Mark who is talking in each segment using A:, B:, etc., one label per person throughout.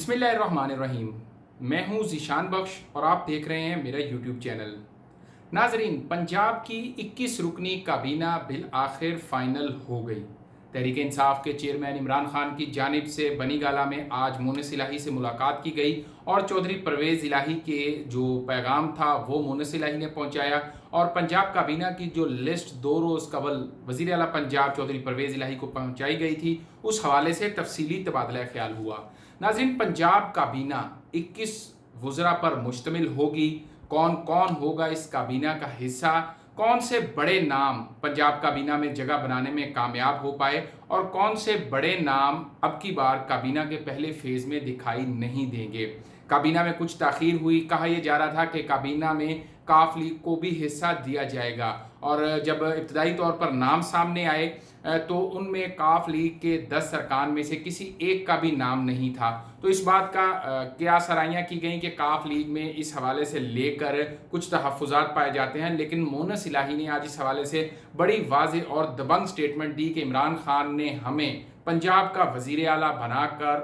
A: बिस्मिल्लाहिर्रहमानिर्रहीम। मैं हूं ज़ीशान बख्श और आप देख रहे हैं मेरा यूट्यूब चैनल। नाजरीन, पंजाब की 21 रुकनी काबीना बिल आखिर फाइनल हो गई। तहरीक इंसाफ के चेयरमैन इमरान खान की जानिब से बनी गाला में आज मोनस इलाही से मुलाकात की गई और चौधरी परवेज़ इलाही के जो पैगाम था वो मोनस इलाही ने पहुंचाया और पंजाब काबीना की जो लिस्ट 2 रोज़ कबल वज़ीर आला पंजाब चौधरी परवेज़ इलाही को पहुंचाई गई थी, उस हवाले से तफसीली तबादला ख्याल हुआ। नाज़रीन, पंजाब काबीना 21 वज़रा पर मुश्तमिल होगी। कौन कौन होगा इस काबीना का हिस्सा, कौन से बड़े नाम पंजाब काबीना में जगह बनाने में कामयाब हो पाए और कौन से बड़े नाम अब की बार काबीना के पहले फेज़ में दिखाई नहीं देंगे। काबीना में कुछ ताख़ीर हुई, कहा यह जा रहा था कि काबीना में काफ लीग को भी हिस्सा दिया जाएगा और जब इब्तदाई तौर पर नाम सामने आए तो उनमें काफ लीग के 10 अरकान में से किसी एक का भी नाम नहीं था। तो इस बात का क्या सराहियाँ की गई कि काफ लीग में इस हवाले से लेकर कुछ तहफ़्फ़ुज़ात पाए जाते हैं, लेकिन मोनस इलाही ने आज इस हवाले से बड़ी वाज़ेह और दबंग स्टेटमेंट दी कि इमरान खान ने हमें पंजाब का वज़ीर आला बनाकर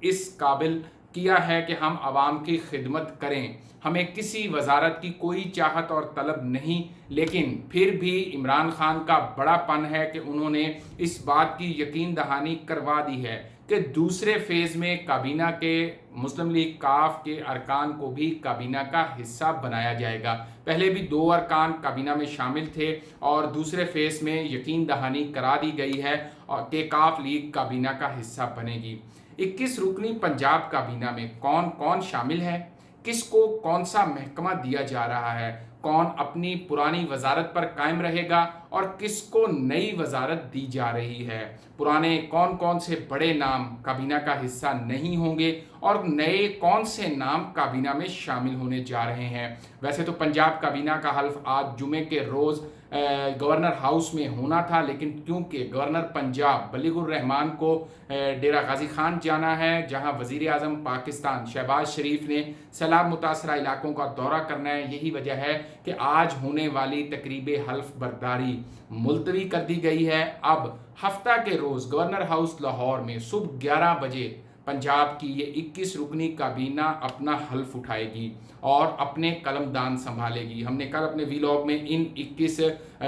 A: इस काबिल किया है कि हम आवाम की खिदमत करें। हमें किसी वजारत की कोई चाहत और तलब नहीं, लेकिन फिर भी इमरान खान का बड़ापन है कि उन्होंने इस बात की यकीन दहानी करवा दी है कि दूसरे फेज़ में काबीना के मुस्लिम लीग काफ के अरकान को भी काबीना का हिस्सा बनाया जाएगा। पहले भी 2 अरकान काबीना में शामिल थे और दूसरे फेज़ में यकीन दहानी करा दी गई है कि काफ लीग काबीना का हिस्सा बनेगी। 21 रुकनी पंजाब काबीना में कौन कौन शामिल है, किसको कौन सा महकमा दिया जा रहा है, कौन अपनी पुरानी वजारत पर कायम रहेगा और किसको नई वजारत दी जा रही है, पुराने कौन कौन से बड़े नाम काबीना का हिस्सा नहीं होंगे और नए कौन से नाम काबीना में शामिल होने जा रहे हैं। वैसे तो पंजाब काबीना का हल्फ आज जुमे के रोज़ गवर्नर हाउस में होना था, लेकिन क्योंकि गवर्नर पंजाब बलीगुर रहमान को डेरा गाजी खान जाना है, जहां वज़ीर आज़म पाकिस्तान शहबाज शरीफ ने सैलाब मुतासरा इलाकों का दौरा करना है, यही वजह है कि आज होने वाली तकरीब हल्फ बर्दारी मुलतवी कर दी गई है। अब हफ्ता के रोज़ गवर्नर हाउस लाहौर में सुबह 11 बजे पंजाब की ये 21 रुकनी काबीना अपना हल्फ उठाएगी और अपने कलमदान संभालेगी। हमने कल अपने वीलॉग में इन 21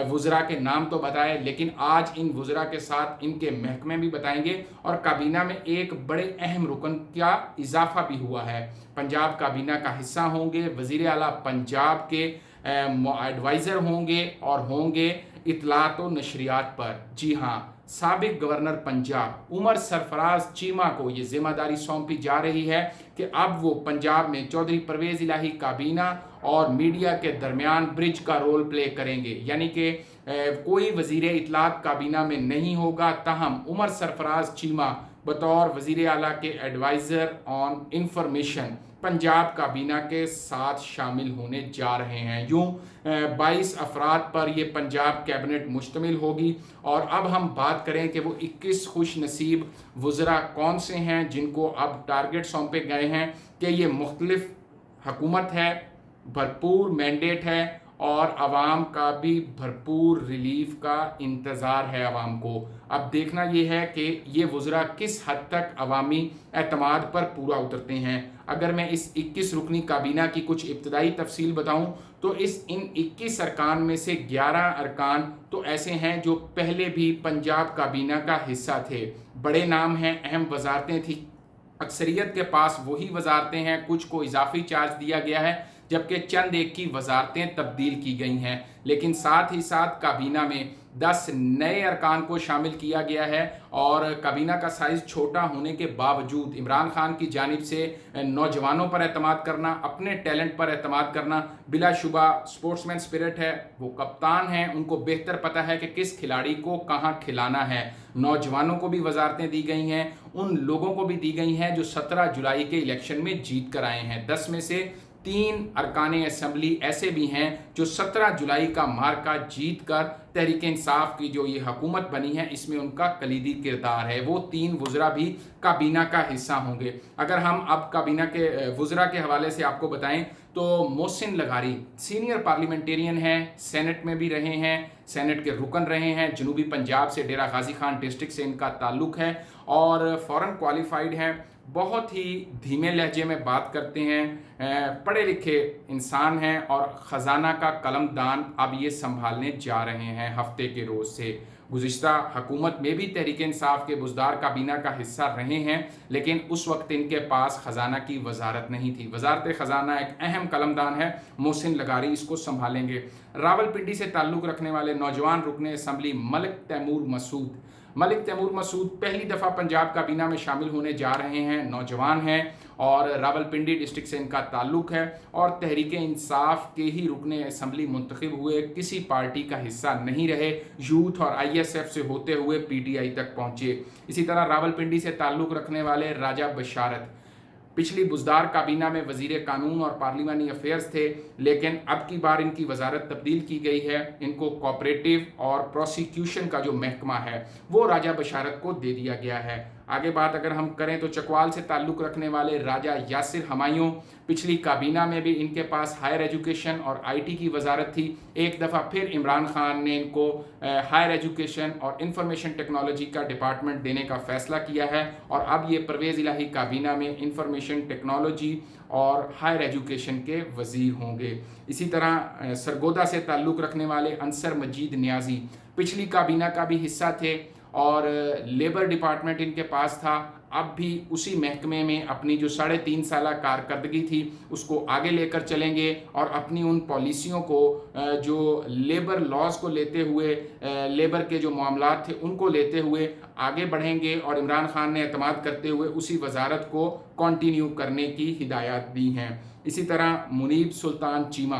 A: वज़रा के नाम तो बताए, लेकिन आज इन वज़रा के साथ इनके महकमे भी बताएंगे और काबीना में एक बड़े अहम रुकन का इजाफा भी हुआ है। पंजाब काबीना का हिस्सा होंगे वज़ीर आला पंजाब के एडवाइज़र होंगे और होंगे इत्तलात व नशरियात पर। जी हाँ, साबिक गवर्नर पंजाब उमर सरफराज चीमा को ये जिम्मेदारी सौंपी जा रही है कि अब वो पंजाब में चौधरी परवेज़ इलाही काबीना और मीडिया के दरमियान ब्रिज का रोल प्ले करेंगे। यानी कि कोई वज़ीर इत्तलात काबीना में नहीं होगा, ताहम उमर सरफराज चीमा बतौर वज़ीर आला के एडवाइज़र ऑन इंफॉर्मेशन पंजाब काबीना के साथ शामिल होने जा रहे हैं। यूँ 22 अफराद पर ये पंजाब कैबिनेट मुश्तमिल होगी। और अब हम बात करें कि वो 21 खुश नसीब वज़रा कौन से हैं जिनको अब टारगेट सौंपे गए हैं कि ये मुख्तलिफ हुकूमत है, भरपूर मैंडेट है और आवाम का भी भरपूर रिलीफ का इंतज़ार है आवाम को। अब देखना ये है कि ये वज़रा किस हद तक अवामी एतमाद पर पूरा उतरते हैं। अगर मैं इस 21 रुकनी काबीना की कुछ इब्तदाई तफसील बताऊं तो इन 21 अरकान में से 11 अरकान तो ऐसे हैं जो पहले भी पंजाब काबीना का हिस्सा थे। बड़े नाम हैं, अहम वजारतें थी, अक्सरियत के पास वही वजारतें हैं, कुछ को इजाफी चार्ज दिया गया है जबकि चंद एक की वजारतें तब्दील की गई हैं। लेकिन साथ ही साथ काबीना में 10 नए अरकान को शामिल किया गया है और काबीना का साइज़ छोटा होने के बावजूद इमरान खान की जानिब से नौजवानों पर एतमाद करना, अपने टैलेंट पर एतमाद करना, बिलाशुबा स्पोर्ट्समैन स्पिरिट है, वो कप्तान हैं, उनको बेहतर पता है कि किस खिलाड़ी को कहाँ खिलाना है। नौजवानों को भी वजारतें दी गई हैं, उन लोगों को भी दी गई हैं जो 17 जुलाई के इलेक्शन में जीत कर आए हैं। 10 में से 3 अरकान असम्बली ऐसे भी हैं जो 17 जुलाई का मार्का जीत कर तहरीक इंसाफ की जो ये हुकूमत बनी है इसमें उनका कलीदी किरदार है। वो 3 वज़रा भी काबीना का हिस्सा होंगे। अगर हम अब काबीना के वज़रा के हवाले से आपको बताएं تو मोहसिन लगारी सीनियर पार्लियामेंटेरियन हैं, सेनेट में भी रहे हैं, सेनेट के रुकन रहे हैं, जनूबी पंजाब से डेरा गाजी खान डिस्ट्रिक्ट से इनका ताल्लुक़ है और फ़ॉरेन क्वालिफाइड हैं, बहुत ही धीमे लहजे में बात करते हैं, पढ़े लिखे इंसान हैं और ख़जाना का कलमदान अब ये संभालने जा रहे हैं हफ्ते के रोज़ से। गुज़िश्ता हुकूमत में भी तहरीक इंसाफ के बुज़दार काबीना का हिस्सा रहे हैं, लेकिन उस वक्त इनके पास ख़जाना की वजारत नहीं थी। वजारत ख़जाना एक अहम कलमदान है, मोहसिन लगारी इसको संभालेंगे। रावलपिंडी से ताल्लुक़ रखने वाले नौजवान रुकने असम्बली मलिक तैमूर मसूद पहली दफ़ा पंजाब काबीना में शामिल होने जा रहे हैं। नौजवान हैं और रावलपिंडी डिस्ट्रिक्ट से इनका ताल्लुक़ है और तहरीक इंसाफ के ही रुकने असम्बली मुंतखब हुए, किसी पार्टी का हिस्सा नहीं रहे, यूथ और ISF से होते हुए PTI तक पहुँचे। इसी तरह रावलपिंडी से ताल्लुक़ रखने वाले राजा बशारत पिछली बुज़दार काबीना में वज़ीर कानून और पार्लिमानी अफेयर्स थे, लेकिन अब की बार इनकी वजारत तब्दील की गई है। इनको कोऑपरेटिव और प्रोसिक्यूशन का जो महकमा है वो राजा बशारत को दे दिया गया है। आगे बात अगर हम करें तो चकवाल से ताल्लुक़ रखने वाले राजा यासिर हमायूं, पिछली काबीना में भी इनके पास हायर एजुकेशन और IT की वजारत थी। एक दफ़ा फिर इमरान खान ने इनको हायर एजुकेशन और इंफॉर्मेशन टेक्नोलॉजी का डिपार्टमेंट देने का फ़ैसला किया है और अब ये परवेज़ इलाही काबीना में इंफॉर्मेशन टेक्नोलॉजी और हायर एजुकेशन के वज़ीर होंगे। इसी तरह सरगोदा से ताल्लुक़ रखने वाले अंसर मजीद नियाज़ी पिछली काबीना का भी हिस्सा थे और लेबर डिपार्टमेंट इनके पास था। अब भी उसी महकमे में अपनी जो 3.5 साल कारकर्दगी थी उसको आगे लेकर चलेंगे और अपनी उन पॉलिसियों को जो लेबर लॉज को लेते हुए, लेबर के जो मामलात थे उनको लेते हुए आगे बढ़ेंगे और इमरान खान ने एतमाद करते हुए उसी वजारत को कंटिन्यू करने की हिदायत दी हैं। इसी तरह मुनीब सुल्तान चीमा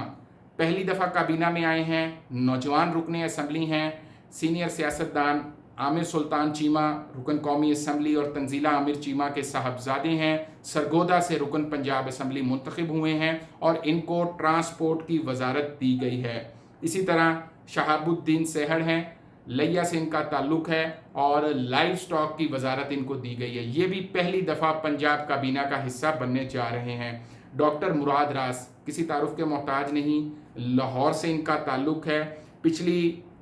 A: पहली दफ़ा काबीना में आए हैं, नौजवान रुकने असम्बली हैं। सीनियर सियासतदान आमिर सुल्तान चीमा रुकन कौमी असम्बली और तंजीला आमिर चीमा के साहबजादे हैं। सरगोदा से रुकन पंजाब असम्बली मुंतखब हुए हैं और इनको ट्रांसपोर्ट की वजारत दी गई है। इसी तरह शहाबुद्दीन सहड़ हैं, लिया से इनका ताल्लुक़ है और लाइव स्टॉक की वजारत इनको दी गई है। ये भी पहली दफ़ा पंजाब काबीना का हिस्सा बनने जा रहे हैं। डॉक्टर मुराद रास किसी तारुफ के मोहताज नहीं, लाहौर से इनका ताल्लुक़ है। पिछली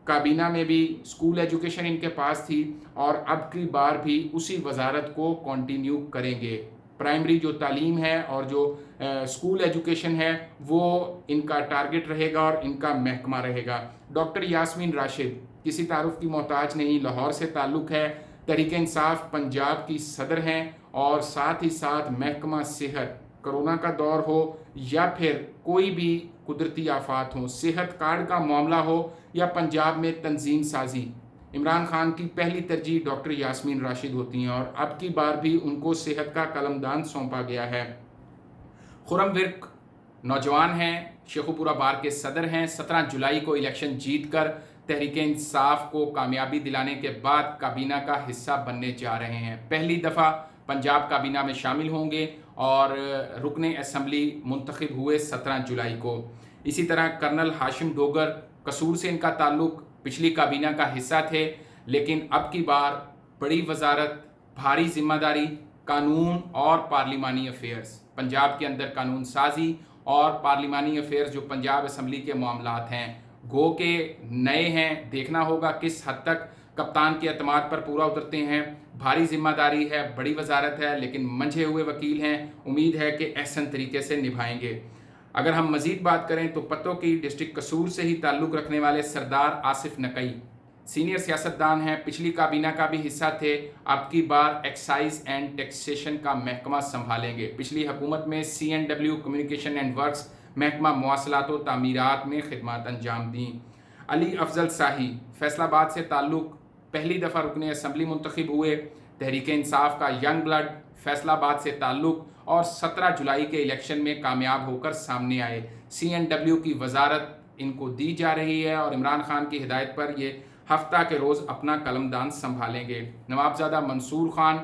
A: काबीना में भी स्कूल एजुकेशन इनके पास थी और अब की बार भी उसी वजारत को कंटिन्यू करेंगे। प्राइमरी जो तालीम है और जो स्कूल एजुकेशन है वो इनका टारगेट रहेगा और इनका महकमा रहेगा। डॉक्टर यास्मीन राशिद किसी तारुफ की मोहताज नहीं, लाहौर से ताल्लुक़ है, तहरीक इंसाफ पंजाब की सदर हैं और साथ ही साथ महकमा सेहत, कोरोना का दौर हो या फिर कोई भी कुदरती आफात हो, सेहत कार्ड का मामला हो या पंजाब में तंजीम साजी, इमरान खान की पहली तरजीह डॉक्टर यास्मीन राशिद होती हैं और अब की बार भी उनको सेहत का कलमदान सौंपा गया है। खुरम विर्क नौजवान हैं, शेखुपुरा बार के सदर हैं। 17 जुलाई को इलेक्शन जीतकर तहरीक इंसाफ को कामयाबी दिलाने के बाद काबीना का हिस्सा बनने जा रहे हैं। पहली दफ़ा पंजाब काबीना में शामिल होंगे और रुकने असम्बली मुंतखब हुए 17 जुलाई को। इसी तरह कर्नल हाशिम डोगर कसूर से इनका ताल्लुक़, पिछली काबीना का हिस्सा थे, लेकिन अब की बार बड़ी वजारत, भारी जिम्मेदारी, कानून और पार्लिमानी अफेयर्स, पंजाब के अंदर कानून साजी और पार्लिमानी अफेयर्स जो पंजाब असम्बली के मामलात हैं गो के नए हैं। देखना होगा किस हद तक कप्तान के अतमाद पर पूरा उतरते हैं। भारी जिम्मेदारी है, बड़ी वजारत है, लेकिन मंझे हुए वकील हैं, उम्मीद है कि एहसन तरीके से निभाएंगे। अगर हम मज़ीद बात करें तो पतों की डिस्ट्रिक्ट कसूर से ही ताल्लुक़ रखने वाले सरदार आसिफ नकई सीनियर सियासतदान हैं, पिछली काबीना का भी हिस्सा थे, अब की बार एक्साइज एंड टैक्सेशन का महकमा संभालेंगे। पिछली हुकूमत में CNW कम्युनिकेशन एंड वर्क्स महकमा मवासलात व तामीरात में खिदमत अंजाम दी। अली अफजल शाही फैसलाबाद से ताल्लुक़, पहली दफ़ा रुकने असम्बली मुंतखब हुए। तहरीक इंसाफ का यंग ब्लड, फैसलाबाद से ताल्लुक़ और 17 जुलाई के इलेक्शन में कामयाब होकर सामने आए। CNW की वजारत इनको दी जा रही है और इमरान खान की हिदायत पर ये हफ्ता के रोज़ अपना कलमदान संभालेंगे। नवाबज़ादा मंसूर खान,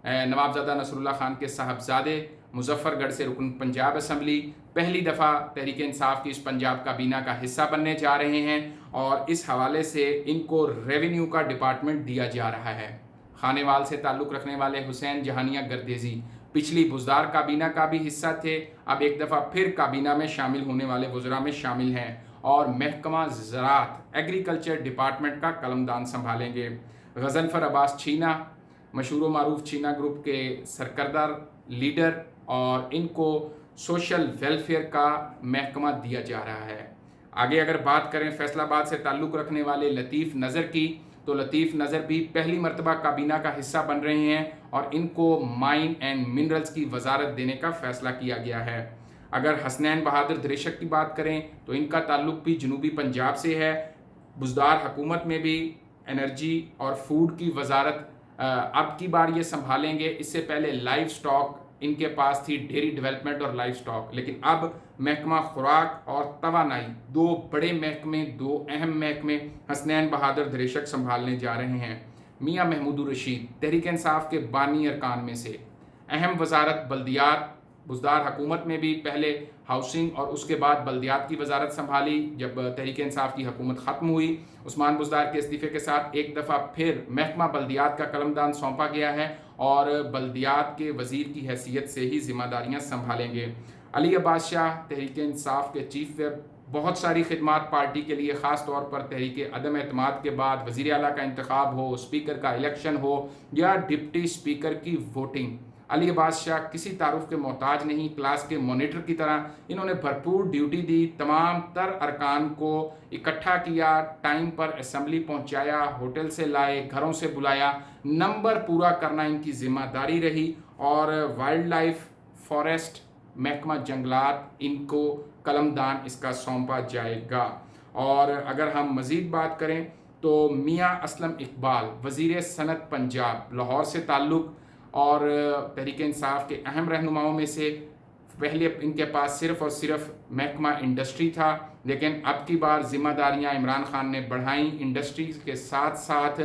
A: नवाबज़ादा नसरुल्लाह खान के साहबजादे, मुजफ्फरगढ़ से रुकन पंजाब असम्बली, पहली दफ़ा तहरीक इंसाफ की इस पंजाब काबीना का हिस्सा बनने जा रहे हैं और इस हवाले से इनको रेवेन्यू का डिपार्टमेंट दिया जा रहा है। खानेवाल से ताल्लुक़ रखने वाले हुसैन जहानिया गर्देजी पिछली बुज़दार काबीना का भी हिस्सा थे, अब एक दफ़ा फिर काबीना में शामिल होने वाले वज़रा में शामिल हैं और महकमा ज़राअत एग्रीकल्चर डिपार्टमेंट का कलमदान संभालेंगे। गज़नफ़र अब्बास छीना मशहूर मारूफ छीना ग्रुप के सरकर्दा लीडर और इनको सोशल वेलफेयर का महकमा दिया जा रहा है। आगे अगर बात करें फैसलाबाद से ताल्लुक़ रखने वाले लतीफ़ नज़र की, तो लतीफ़ नज़र भी पहली मरतबा काबीना का हिस्सा बन रहे हैं और इनको माइन एंड मिनरल्स की वजारत देने का फ़ैसला किया गया है। अगर हसनैन बहादुर दरेशक की बात करें तो इनका ताल्लुक़ भी जनूबी पंजाब से है। बुज़दार हुकूमत में भी एनर्जी और फूड की वजारत अब की बार ये संभालेंगे। इससे पहले लाइव स्टॉक इनके पास थी, डेयरी डेवलपमेंट और लाइव स्टॉक, लेकिन अब महकमा खुराक और तवानाई, दो बड़े महकमे, दो अहम महकमे हसनैन बहादुर दरेशक संभालने जा रहे हैं। मियां महमूद रशीद तहरीक इंसाफ के बानी अरकान में से, अहम वजारत बल्दियात, बुज़दार हुकूमत में भी पहले हाउसिंग और उसके बाद बल्दियात की वजारत संभाली जब तहरीक इंसाफ की हुकूमत ख़त्म हुई। उस्मान बुज़दार के इस्तीफ़े के साथ एक दफ़ा फिर महकमा बल्दियात का कलमदान सौंपा गया है और बल्दियात के वज़ीर की हैसियत से ही ज़िम्मेदारियाँ संभालेंगे। अली अब्बास शाह तहरीक इंसाफ के चीफ व्हिप, बहुत सारी खिदमात पार्टी के लिए, ख़ास तौर पर तहरीक अदम एतमाद के बाद वज़ीर आला का इंतखाब हो, स्पीकर का इलेक्शन हो या डिप्टी स्पीकर की वोटिंग, अली अब्बास शाह किसी तारुफ के मोहताज नहीं। क्लास के मॉनिटर की तरह इन्होंने भरपूर ड्यूटी दी, तमाम तर अरकान को इकट्ठा किया, टाइम पर असम्बली पहुंचाया, होटल से लाए, घरों से बुलाया, नंबर पूरा करना इनकी ज़िम्मेदारी रही। और वाइल्ड लाइफ फॉरेस्ट महकमा जंगलात, इनको कलमदान इसका सौंपा जाएगा। और अगर हम मज़ीद बात करें तो मियाँ असलम इकबाल वज़ीर सनत पंजाब, लाहौर से ताल्लुक़ और तहरीक इंसाफ के अहम रहनुमाओं में से, पहले इनके पास सिर्फ़ और सिर्फ महकमा इंडस्ट्री था, लेकिन अब की बार ज़िम्मेदारियां इमरान खान ने बढ़ाई। इंडस्ट्रीज़ के साथ साथ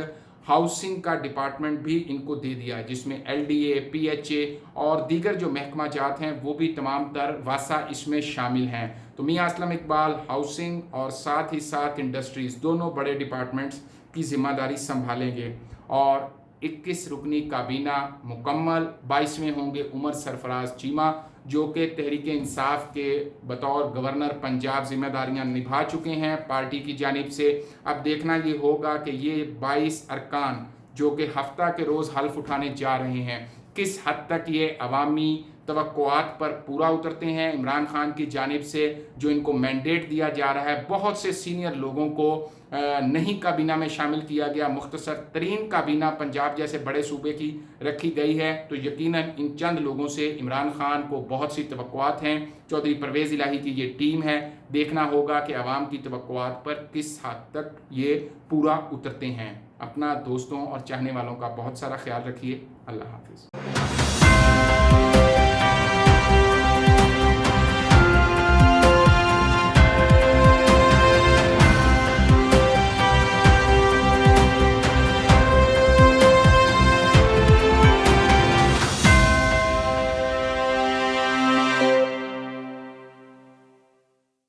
A: हाउसिंग का डिपार्टमेंट भी इनको दे दिया, जिसमें LDA, PHA और दीगर जो महकमा जात हैं वो भी तमाम तर वासा इसमें शामिल हैं। तो मियाँ असलम इकबाल हाउसिंग और साथ ही साथ इंडस्ट्रीज़, दोनों बड़े डिपार्टमेंट्स की ज़िम्मेदारी संभालेंगे। और 21 रुकनी काबीना मुकम्मल, 22 में होंगे उमर सरफराज चीमा जो कि तहरीक इंसाफ के बतौर गवर्नर पंजाब जिम्मेदारियां निभा चुके हैं पार्टी की जानिब से। अब देखना ये होगा कि ये 22 अरकान जो कि हफ्ता के रोज़ हल्फ उठाने जा रहे हैं, किस हद तक ये अवामी तवक्कुआत पर पूरा उतरते हैं। इमरान खान की जानिब से जो इनको मैंडेट दिया जा रहा है, बहुत से सीनियर लोगों को नहीं काबीना में शामिल किया गया, मुख्तसर तरीन काबीना पंजाब जैसे बड़े सूबे की रखी गई है, तो यकीनन इन चंद लोगों से इमरान खान को बहुत सी तवक्कुआत हैं। चौधरी परवेज़ इलाही की ये टीम है, देखना होगा कि आवाम की तवक्कुआत पर किस हद तक ये पूरा उतरते हैं। अपना दोस्तों और चाहने वालों का बहुत सारा ख्याल रखिए। अल्लाह हाफिज़।